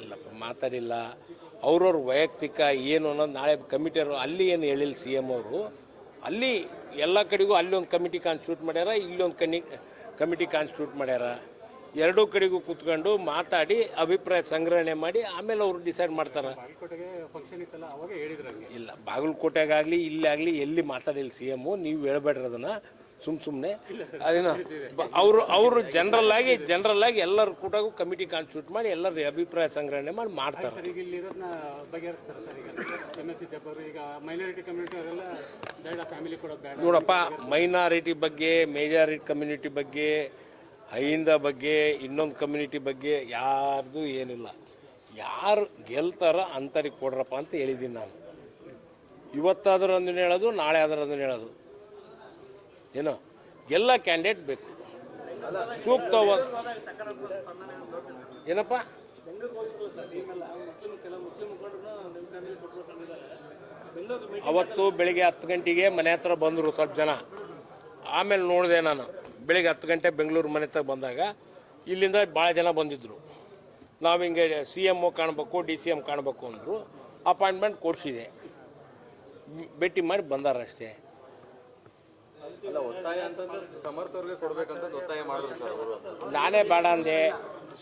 ಇಲ್ಲಪ್ಪ, ಮಾತಾಡಿಲ್ಲ. ಅವ್ರವ್ರ ವೈಯಕ್ತಿಕ ಏನು ಅನ್ನೋದು ನಾಳೆ ಕಮಿಟಿಯವರು ಅಲ್ಲಿ ಏನು ಹೇಳಿಲ್ಲ. ಸಿ ಎಮ್ ಅವರು ಅಲ್ಲಿ ಎಲ್ಲ ಕಡೆಗೂ ಅಲ್ಲಿ ಒಂದು ಕಮಿಟಿ ಕಾನ್ಸ್ಟಿಟ್ಯೂಟ್ ಮಾಡ್ಯಾರ, ಇಲ್ಲೊಂದು ಕಮಿಟಿ ಕಾನ್ಸ್ಟಿಟ್ಯೂಟ್ ಮಾಡ್ಯಾರ. ಎರಡೂ ಕಡೆಗೂ ಕೂತ್ಕೊಂಡು ಮಾತಾಡಿ ಅಭಿಪ್ರಾಯ ಸಂಗ್ರಹಣೆ ಮಾಡಿ ಆಮೇಲೆ ಅವರು ಡಿಸೈಡ್ ಮಾಡ್ತಾರೆ. ಇಲ್ಲ, ಬಾಗಲಕೋಟೆಗಾಗಲಿ ಇಲ್ಲಾಗಲಿ ಎಲ್ಲಿ ಮಾತಾಡಿಲ್ಲ ಸಿ ಎಮ್ಮು. ನೀವು ಹೇಳ್ಬೇಡ್ರಿ ಅದನ್ನು ಸುಮ್ಮನೆ. ಅದೇನು ಅವರು ಜನರಲ್ ಆಗಿ ಎಲ್ಲರ ಕೂಟಾಗೂ ಕಮಿಟಿ ಕಾನ್ಸ್ಟಿಟ್ಯೂಟ್ ಮಾಡಿ ಎಲ್ಲರ ಅಭಿಪ್ರಾಯ ಸಂಗ್ರಹಣೆ ಮಾಡಿ ಮಾಡ್ತಾರೆ. ನೋಡಪ್ಪ, ಮೈನಾರಿಟಿ ಬಗ್ಗೆ, ಮೇಜಾರಿಟಿ ಕಮ್ಯುನಿಟಿ ಬಗ್ಗೆ, ಹೈಂದ ಬಗ್ಗೆ, ಇನ್ನೊಂದು ಕಮ್ಯುನಿಟಿ ಬಗ್ಗೆ ಯಾರ್ದು ಏನಿಲ್ಲ. ಯಾರು ಗೆಲ್ತಾರ ಅಂಥವ್ರಿಗೆ ಕೊಡ್ರಪ್ಪ ಅಂತ ಹೇಳಿದ್ದೀನಿ ನಾನು. ಇವತ್ತಾದ್ರೂ ಅದನ್ನು ಹೇಳೋದು, ನಾಳೆ ಆದ್ರೂ ಅದನ್ನು ಹೇಳೋದು. ಏನೋ ಎಲ್ಲ ಕ್ಯಾಂಡಿಡೇಟ್ ಬೇಕು, ಸೂಕ್ತವಾದ. ಏನಪ್ಪ, ಅವತ್ತು ಬೆಳಿಗ್ಗೆ 10 ಗಂಟೆಗೆ ಮನೆ ಹತ್ರ ಬಂದರು ಸ್ವಲ್ಪ ಜನ. ಆಮೇಲೆ ನೋಡಿದೆ ನಾನು, ಬೆಳಿಗ್ಗೆ 10 ಗಂಟೆ ಬೆಂಗಳೂರು ಮನೆ ಹತ್ರ ಬಂದಾಗ ಇಲ್ಲಿಂದ ಭಾಳ ಜನ ಬಂದಿದ್ದರು. ನಾವು ಹಿಂಗೆ ಸಿ ಎಮ್ ಕಾಣಬೇಕು, ಡಿ ಸಿ ಎಮ್ ಕಾಣಬೇಕು ಅಂದರು. ಅಪಾಯಿಂಟ್ಮೆಂಟ್ ಕೊಡಿಸಿದೆ, ಭೇಟಿ ಮಾಡಿ ಬಂದಾರಷ್ಟೇ. ನಾನೇ ಬೇಡ ಅಂದೆ.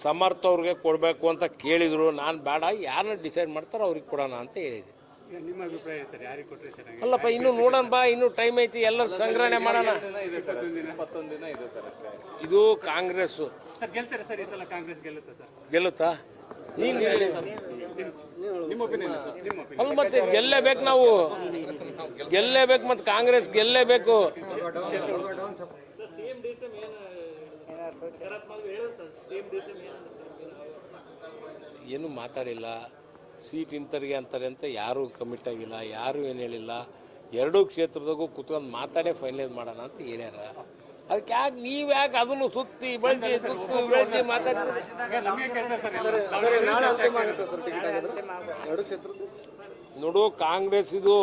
ಸಮರ್ಥ ಅವ್ರಿಗೆ ಕೊಡಬೇಕು ಅಂತ ಕೇಳಿದರು. ನಾನು ಬೇಡ, ಯಾರನ್ನ ಡಿಸೈಡ್ ಮಾಡ್ತಾರೋ ಅವ್ರಿಗೆ ಕೊಡೋಣ ಅಂತ ಹೇಳಿದೆ. ಅಲ್ಲಪ್ಪ, ಇನ್ನೂ ನೋಡೋಣ ಬಾ, ಇನ್ನೂ ಟೈಮ್ ಐತಿ, ಎಲ್ಲ ಸಂಗ್ರಹಣೆ ಮಾಡೋಣ. ಇದು ಕಾಂಗ್ರೆಸ್ಸು ಗೆಲ್ಲುತ್ತಾ? ನೀನು ಅಲ್ಲ, ಮತ್ತೆ ಗೆಲ್ಲೇಬೇಕು, ನಾವು ಗೆಲ್ಲೇಬೇಕು, ಮತ್ತು ಕಾಂಗ್ರೆಸ್ ಗೆಲ್ಲೇಬೇಕು. ಏನು ಮಾತಾಡಿಲ್ಲ. ಸೀಟ್ ಇಂಥವ್ರಿಗೆ ಅಂತಾರೆ ಅಂತ ಯಾರೂ ಕಮಿಟ್ ಆಗಿಲ್ಲ, ಯಾರೂ ಏನು ಹೇಳಿಲ್ಲ. ಎರಡೂ ಕ್ಷೇತ್ರದಾಗೂ ಕೂತ್ಕೊಂಡು ಮಾತಾಡೇ ಫೈನಲೈಸ್ ಮಾಡೋಣ ಅಂತ ಹೇಳ್ಯಾರ. ಅದಕ್ಕೆ ಯಾಕೆ ನೀವು ಯಾಕೆ ಅದನ್ನು ಸುತ್ತಿ ಬೆಳೆಸಿ ಮಾತಾಡ್ತೀರಿ? ನೋಡು, ಕಾಂಗ್ರೆಸ್ ಇದು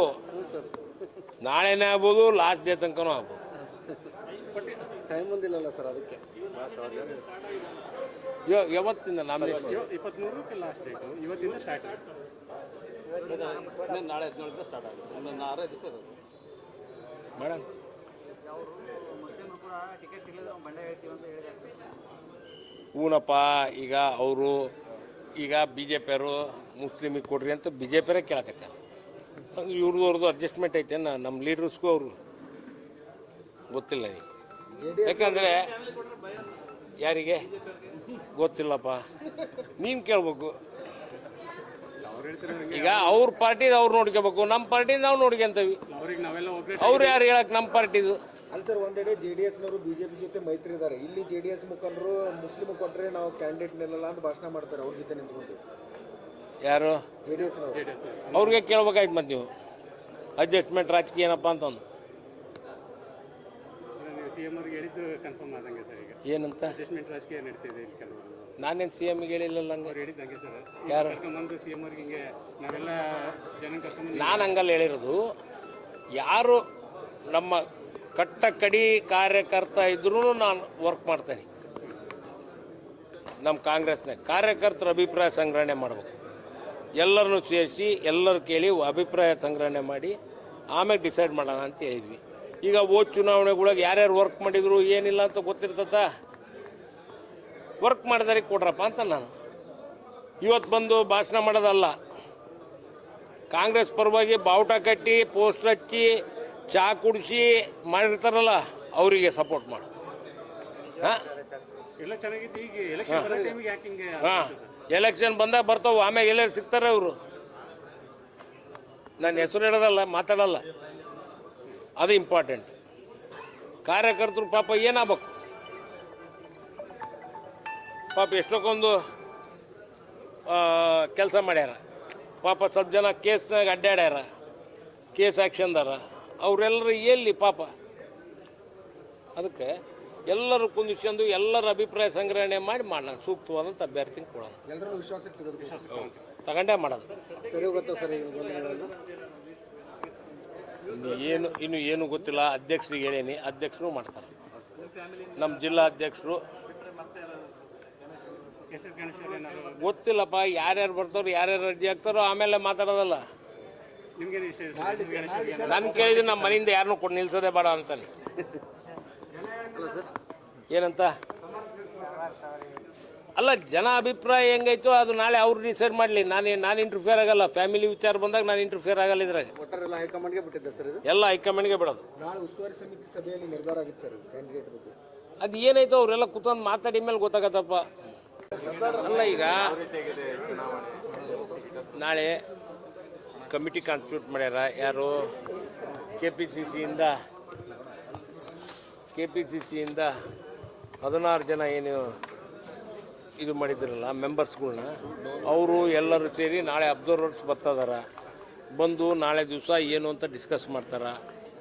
ನಾಳೆನೇ ಆಗ್ಬೋದು, ಲಾಸ್ಟ್ ಡೇ ತನಕನೂ ಆಗ್ಬೋದು. ಯಾವತ್ತಿಂದ ನಾಮಿನೇಷನ್? 23ಕ್ಕೆ ಲಾಸ್ಟ್ ಡೇಟು, ಇವತ್ತಿಂದ ಸ್ಟಾರ್ಟ್ ಆಗುತ್ತೆ. ನಾಳೆ 17ರಿಂದ ಸ್ಟಾರ್ಟ್ ಆಗುತ್ತೆ. ಒಂದು 6 ದಿವಸ ಇರೋದು ಮೇಡಮ್. ಹೂನಪ್ಪ, ಈಗ ಬಿ ಜೆ ಪಿಯವರು ಮುಸ್ಲಿಮಿಗೆ ಕೊಡ್ರಿ ಅಂತ ಬಿ ಜೆ ಪಿಯರೇ ಕೇಳಕತ್ತಾರೆ. ಅವ್ರದ್ದು ಅಡ್ಜಸ್ಟ್ಮೆಂಟ್ ಐತೆ ನಮ್ಮ ಲೀಡರ್ಸ್ಗೂ ಅವರು ಗೊತ್ತಿಲ್ಲ. ಯಾಕಂದರೆ ಯಾರಿಗೆ ಗೊತ್ತಿಲ್ಲಪ್ಪ, ನೀನು ಕೇಳ್ಬೇಕು. ಈಗ ಅವ್ರ ಪಾರ್ಟಿದು ಅವ್ರು ನೋಡ್ಕೋಬೇಕು, ನಮ್ಮ ಪಾರ್ಟಿದು ನಾವು ನೋಡ್ಕೊಂತೀವಿ. ಅವ್ರು ಯಾರು ಹೇಳಕ್ ನಮ್ಮ ಪಾರ್ಟಿದು? ಅಲ್ಲ ಸರ್, ಒಂದೆಡೆ JDS-ನವರು ಬಿಜೆಪಿ ಜೊತೆ ಮೈತ್ರಿ ಇದ್ದಾರೆ. ಇಲ್ಲಿ JDS ಮುಖಂಡರು ಮುಸ್ಲಿಂ ಕೊಟ್ಟರೆ ನಾವು ಕ್ಯಾಂಡಿಡೇಟ್ ನಿಲ್ಲಲ್ಲ ಅಂತ ಭಾಷಣ ಮಾಡ್ತಾರೆ. ಅವ್ರ ಜೊತೆ ನಿಂತ್ಕೊಂಡು ಯಾರು? JDS-ನವರು. ಅವ್ರಿಗೆ ಕೇಳ್ಬೇಕಾಯ್ತು ಮತ್ತೆ ನೀವು. ಅಡ್ಜಸ್ಟ್ಮೆಂಟ್ ರಾಜಕೀಯ ಏನಪ್ಪ ಅಂತಂದು ಏನಂತ ನಾನೇನು ಸಿ ಎಮ್ಗೆ ಹೇಳಿಲ್ಲಲ್ಲ. ಹಂಗೆ ಯಾರು? ನಾನು ಹಂಗಲ್ಲ ಹೇಳಿರೋದು. ಯಾರು ನಮ್ಮ ಕಟ್ಟ ಕಡಿ ಕಾರ್ಯಕರ್ತ ಇದ್ರೂ ನಾನು ವರ್ಕ್ ಮಾಡ್ತೇನೆ. ನಮ್ಮ ಕಾಂಗ್ರೆಸ್ನಾಗ ಕಾರ್ಯಕರ್ತರ ಅಭಿಪ್ರಾಯ ಸಂಗ್ರಹಣೆ ಮಾಡಬೇಕು. ಎಲ್ಲರನ್ನೂ ಸೇರಿಸಿ ಎಲ್ಲರೂ ಕೇಳಿ ಅಭಿಪ್ರಾಯ ಸಂಗ್ರಹಣೆ ಮಾಡಿ ಆಮೇಲೆ ಡಿಸೈಡ್ ಮಾಡೋಣ ಅಂತ ಹೇಳಿದ್ವಿ. ಈಗ ಚುನಾವಣೆಗಳಿಗೆ ಯಾರ್ಯಾರು ವರ್ಕ್ ಮಾಡಿದ್ರು ಏನಿಲ್ಲ ಅಂತ ಗೊತ್ತಿರ್ತದ. ವರ್ಕ್ ಮಾಡಿದಾರೆ ಕೊಡ್ರಪ್ಪ ಅಂತ ನಾನು ಇವತ್ತು ಬಂದು ಭಾಷಣ ಮಾಡೋದಲ್ಲ. ಕಾಂಗ್ರೆಸ್ ಪರವಾಗಿ ಬಾವುಟ ಕಟ್ಟಿ ಪೋಸ್ಟ್ ಹಚ್ಚಿ ಚಾ ಕುಡಿಸಿ ಮಾಡಿರ್ತಾರಲ್ಲ, ಅವರಿಗೆ ಸಪೋರ್ಟ್ ಮಾಡು. ಹಾಂ, ಎಲೆಕ್ಷನ್ ಬಂದಾಗ ಬರ್ತಾವೆ, ಆಮೇಲೆ ಎಲ್ಲರೂ ಸಿಗ್ತಾರೆ ಅವರು. ನಾನು ಹೆಸರು ಹೇಳೋದಲ್ಲ, ಮಾತಾಡಲ್ಲ, ಅದು ಇಂಪಾರ್ಟೆಂಟ್. ಕಾರ್ಯಕರ್ತರು ಪಾಪ ಏನಾಗಬೇಕು, ಪಾಪ ಎಷ್ಟೊಂದು ಕೆಲಸ ಮಾಡ್ಯಾರ. ಪಾಪ ಸ್ವಲ್ಪ ಜನ ಕೇಸ್ನಾಗ ಅಡ್ಡಾಡ್ಯಾರ, ಕೇಸ್ ಆ್ಯಕ್ಷನ್ದಾರ. ಅವರೆಲ್ಲರೂ ಎಲ್ಲಿ ಪಾಪ? ಅದಕ್ಕೆ ಎಲ್ಲರೂ ಕುಂದಿಸ್ಕೊಂಡು ಎಲ್ಲರ ಅಭಿಪ್ರಾಯ ಸಂಗ್ರಹಣೆ ಮಾಡಿ ಮಾಡೋಣ, ಸೂಕ್ತವಾದಂಥ ಅಭ್ಯರ್ಥಿನ ಕೊಡೋಣ. ಎಲ್ಲರೂ ವಿಶ್ವಾಸ ತಗೊಂಡೇ ಮಾಡೋದು. ಸರಿ ಹೋಗುತ್ತಾ ಸರ್? ಇನ್ನು ಏನು ಗೊತ್ತಿಲ್ಲ. ಅಧ್ಯಕ್ಷರಿಗೆ ಹೇಳೀನಿ, ಅಧ್ಯಕ್ಷರು ಮಾಡ್ತಾರೆ. ನಮ್ಮ ಜಿಲ್ಲಾ ಅಧ್ಯಕ್ಷರು ಗೊತ್ತಿಲ್ಲಪ್ಪ, ಯಾರ್ಯಾರು ಬರ್ತಾರೋ ಯಾರ್ಯಾರು ಅರ್ಜಿ ಹಾಕ್ತಾರೋ ಆಮೇಲೆ ಮಾತಾಡೋದಲ್ಲ. ನಾನು ಕೇಳಿದ್ರೆ ನಮ್ಮ ಮನೆಯಿಂದ ಯಾರನ್ನೂ ಕೊಟ್ಟು ನಿಲ್ಸೋದೇ ಬೇಡ ಅಂತಾನೆ. ಏನಂತ ಅಲ್ಲ, ಜನ ಅಭಿಪ್ರಾಯ ಹೆಂಗೈತೋ ಅದು ನಾಳೆ ಅವ್ರು ಡಿಸೈಡ್ ಮಾಡಲಿ. ನಾನು ಇಂಟರ್ಫಿಯರ್ ಆಗಲ್ಲ. ಫ್ಯಾಮಿಲಿ ವಿಚಾರ ಬಂದಾಗ ನಾನು ಇಂಟರ್ಫಿಯರ್ ಆಗಲ್ಲ. ಇದ್ರಾಗ ಒಟ್ಟಾರೆಲ್ಲ ಹೈಕಮಾಂಡ್ಗೆ ಬಿಟ್ಟಿದ್ದೆ ಸರ್ ಇದು. ಎಲ್ಲ ಹೈಕಮಾಂಡ್ಗೆ ಬಿಡೋದು. ನಾಳೆ ಉಸ್ತುವಾರಿ ಸಮಿತಿ ಸಭೆಯಲ್ಲಿ ನಿರ್ಧಾರ ಆಗಿತ್ತು ಸರ್ ಕ್ಯಾಂಡಿಡೇಟ್ ಬಗ್ಗೆ. ಅದು ಏನೈತೋ ಅವರೆಲ್ಲ ಕೂತ್ಕೊಂಡು ಮಾತಾಡಿ ಮೇಲೆ ಗೊತ್ತಾಗತ್ತಪ್ಪ. ಅಲ್ಲ, ಈಗ ನಾಳೆ ಕಮಿಟಿ ಕಾನ್ಸ್ಟಿಟ್ಯೂಟ್ ಮಾಡ್ಯಾರ. ಯಾರು ಕೆ ಪಿ ಸಿ ಸಿಯಿಂದ 16 ಜನ ಏನು ಇದು ಮಾಡಿದ್ರಲ್ಲ ಮೆಂಬರ್ಸ್ಗಳ್ನ, ಅವರು ಎಲ್ಲರೂ ಸೇರಿ ನಾಳೆ ಅಬ್ಸರ್ವರ್ಸ್ ಬರ್ತದಾರ. ಬಂದು ನಾಳೆ ದಿವಸ ಏನು ಅಂತ ಡಿಸ್ಕಸ್ ಮಾಡ್ತಾರೆ.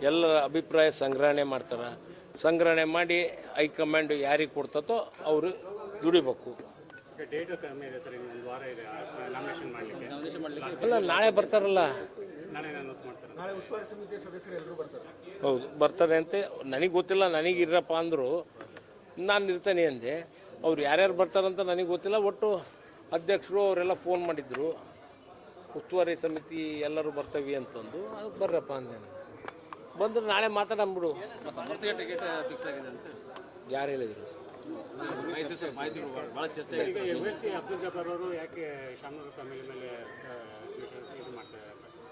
ಎಲ್ಲರ ಅಭಿಪ್ರಾಯ ಸಂಗ್ರಹಣೆ ಮಾಡ್ತಾರೆ. ಸಂಗ್ರಹಣೆ ಮಾಡಿ ಹೈಕಮಾಂಡ್ ಯಾರಿಗೆ ಕೊಡ್ತತೋ ಅವರು ದುಡಿಬೇಕು. ಅಲ್ಲ, ನಾಳೆ ಬರ್ತಾರಲ್ಲ. ನಾಳೆ ಉಸ್ತುವಾರಿ ಸಮಿತಿ ಸದಸ್ಯರು ಎಲ್ಲರೂ ಬರ್ತಾರೆ. ಹೌದು, ಬರ್ತಾರೆ ಅಂತ ನನಗೆ ಗೊತ್ತಿಲ್ಲ. ನನಗಿರಪ್ಪ ಅಂದರು, ನಾನು ಇರ್ತಾನೆ ಅಂದೆ. ಅವ್ರು ಯಾರ್ಯಾರು ಬರ್ತಾರಂತ ನನಗೆ ಗೊತ್ತಿಲ್ಲ. ಒಟ್ಟು ಅಧ್ಯಕ್ಷರು ಅವರೆಲ್ಲ ಫೋನ್ ಮಾಡಿದ್ರು, ಉಸ್ತುವಾರಿ ಸಮಿತಿ ಎಲ್ಲರೂ ಬರ್ತವಿ ಅಂತಂದು. ಅದಕ್ಕೆ ಬರ್ರಪ್ಪ ಅಂದೆ. ಬಂದ್ರೆ ನಾಳೆ ಮಾತಾಡಂಬಿಡು. ಯಾರು ಹೇಳಿದರು?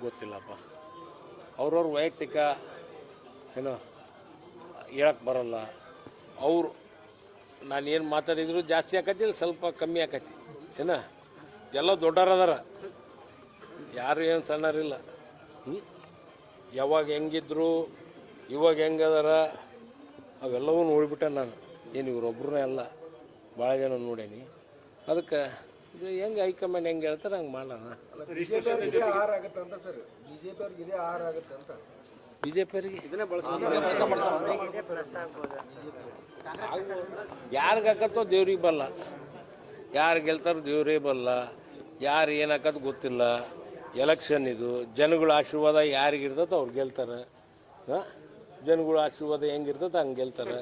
ಗೊತ್ತಿಲ್ಲಪ್ಪ. ಅವ್ರವ್ರ ವೈಯಕ್ತಿಕ ಏನೋ ಹೇಳಕ್ಕೆ ಬರಲ್ಲ. ಅವರು ನಾನೇನು ಮಾತಾಡಿದ್ರು ಜಾಸ್ತಿ ಆಕತಿ, ಇಲ್ಲ ಸ್ವಲ್ಪ ಕಮ್ಮಿ ಆಕತಿ. ಎಲ್ಲ ದೊಡ್ಡರದಾರ, ಯಾರು ಏನು ಸಣ್ಣರಿಲ್ಲ. ಯಾವಾಗ ಹೆಂಗಿದ್ರು ಇವಾಗ ಹೆಂಗದಾರ ಅವೆಲ್ಲವೂ ನೋಡಿಬಿಟ್ಟೆ ನಾನು. ಏನು ಇವರೊಬ್ಬರೇ ಅಲ್ಲ, ಭಾಳ ಜನ ನೋಡೇನಿ. ಅದಕ್ಕೆ ಇದು ಹೆಂಗೆ ಹೈಕಮಾಂಡ್ ಹೆಂಗೆ ಹೇಳ್ತಾರೆ ಹಂಗೆ ಮಾಡೋಣ. ಬಿ ಜೆ ಪಿ ಅವರಿಗೆ ಇದೇ ಆಹಾರ ಆಗುತ್ತೆ ಅಂತ. ಬಿ ಜೆ ಪಿ ಅವರಿಗೆ ಯಾರಿಗೆ ಹಾಕತ್ತೋ ದೇವ್ರಿಗೆ ಬಲ್ಲ. ಯಾರು ಗೆಲ್ತಾರೋ ದೇವ್ರಿಗೆ ಬಲ್ಲ. ಯಾರು ಏನು ಹಾಕೋದು ಗೊತ್ತಿಲ್ಲ. ಎಲೆಕ್ಷನ್ ಇದು. ಜನಗಳ ಆಶೀರ್ವಾದ ಯಾರಿಗಿರ್ತದೋ ಅವ್ರು ಗೆಲ್ತಾರೆ. ಜನಗಳ ಆಶೀರ್ವಾದ ಹೆಂಗಿರ್ತದೆ ಹಂಗೆ ಗೆಲ್ತಾರೆ.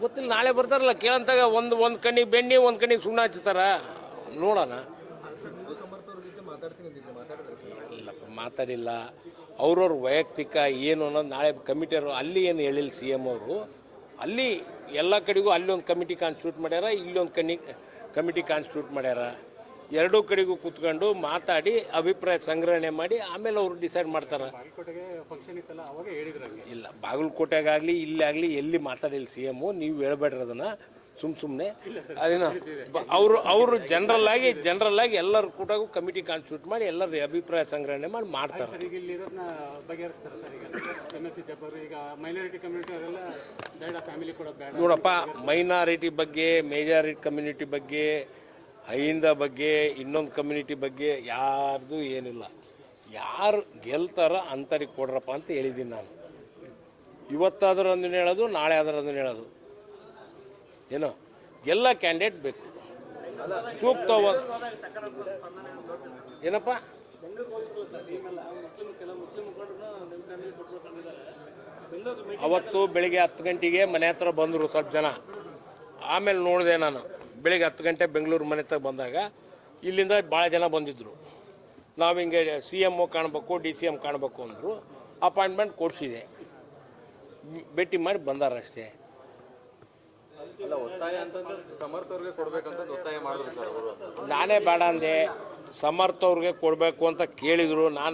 ಗೊತ್ತಿಲ್ಲ, ನಾಳೆ ಬರ್ತಾರಲ್ಲ ಕೇಳಂತಾಗ ಒಂದು ಕಣ್ಣಿಗೆ ಬೆಣ್ಣೆ ಒಂದು ಕಣ್ಣಿಗೆ ಸುಣ್ಣ ಹಚ್ತಾರ. ನೋಡೋಣ. ಇಲ್ಲಪ್ಪ, ಮಾತಾಡಿಲ್ಲ. ಅವ್ರವ್ರ ವೈಯಕ್ತಿಕ ಏನು ಅನ್ನೋದು ನಾಳೆ ಕಮಿಟಿಯವರು ಅಲ್ಲಿ ಏನು ಹೇಳಿಲ್ಲ. ಸಿ ಎಮ್ ಅವರು ಅಲ್ಲಿ ಎಲ್ಲ ಕಡೆಗೂ ಅಲ್ಲಿ ಒಂದು ಕಮಿಟಿ ಕಾನ್ಸ್ಟಿಟ್ಯೂಟ್ ಮಾಡ್ಯಾರ, ಇಲ್ಲಿ ಒಂದು ಕಮಿಟಿ ಕಾನ್ಸ್ಟಿಟ್ಯೂಟ್ ಮಾಡ್ಯಾರ. ಎರಡೂ ಕಡೆಗೂ ಕೂತ್ಕೊಂಡು ಮಾತಾಡಿ ಅಭಿಪ್ರಾಯ ಸಂಗ್ರಹಣೆ ಮಾಡಿ ಆಮೇಲೆ ಅವರು ಡಿಸೈಡ್ ಮಾಡ್ತಾರೆ. ಇಲ್ಲ, ಬಾಗಲಕೋಟೆಗಾಗಲಿ ಇಲ್ಲಾಗಲಿ ಎಲ್ಲಿ ಮಾತಾಡಿಲ್ಲ ಸಿ ಎಮ್ಮು. ನೀವು ಹೇಳ್ಬೇಡ್ರಿ ಅದನ್ನು ಸುಮ್ಮನೆ. ಅದೇನೋ ಅವರು ಜನರಲ್ ಆಗಿ ಎಲ್ಲರ ಕೂಟಾಗೂ ಕಮಿಟಿ ಕಾನ್ಸ್ಟಿಟ್ಯೂಟ್ ಮಾಡಿ ಎಲ್ಲರ ಅಭಿಪ್ರಾಯ ಸಂಗ್ರಹಣೆ ಮಾಡಿ ಮಾಡ್ತಾರೆ. ನೋಡಪ್ಪ, ಮೈನಾರಿಟಿ ಬಗ್ಗೆ, ಮೇಜಾರಿಟಿ ಕಮ್ಯುನಿಟಿ ಬಗ್ಗೆ, ಅಹಿಂದ ಬಗ್ಗೆ, ಇನ್ನೊಂದು ಕಮ್ಯುನಿಟಿ ಬಗ್ಗೆ ಯಾರ್ದು ಏನಿಲ್ಲ. ಯಾರು ಗೆಲ್ತಾರ ಅಂಥವ್ರಿಗೆ ಕೊಡ್ರಪ್ಪ ಅಂತ ಹೇಳಿದ್ದೀನಿ ನಾನು. ಇವತ್ತಾದ್ರೂ ಅಂದಿನ ಹೇಳೋದು, ನಾಳೆ ಆದ್ರೂ ಅಂದಿನ ಹೇಳೋದು. ಏನೋ ಎಲ್ಲ ಕ್ಯಾಂಡಿಡೇಟ್ ಬೇಕು. ಸೂಕ್ತವಾದ ಏನಪ್ಪ ಅವತ್ತು ಬೆಳಿಗ್ಗೆ 10 ಗಂಟೆಗೆ ಮನೆ ಹತ್ರ ಬಂದರು ಸ್ವಲ್ಪ ಜನ. ಆಮೇಲೆ ನೋಡಿದೆ ನಾನು, ಬೆಳಿಗ್ಗೆ 10 ಗಂಟೆ ಬೆಂಗಳೂರು ಮನೆ ಹತ್ರ ಬಂದಾಗ ಇಲ್ಲಿಂದ ಭಾಳ ಜನ ಬಂದಿದ್ದರು. ನಾವು ಹಿಂಗೆ ಸಿ ಎಮ್ ಕಾಣಬೇಕು, ಡಿ ಸಿ ಎಮ್ ಕಾಣಬೇಕು ಅಂದರು. ಅಪಾಯಿಂಟ್ಮೆಂಟ್ ಕೊಡಿಸಿದೆ, ಭೇಟಿ ಮಾಡಿ ಬಂದಾರಷ್ಟೇ. ನಾನೇ ಬೇಡ ಅಂದೆ. ಸಮರ್ಥವ್ರಿಗೆ ಕೊಡಬೇಕು ಅಂತ ಕೇಳಿದರು. ನಾನು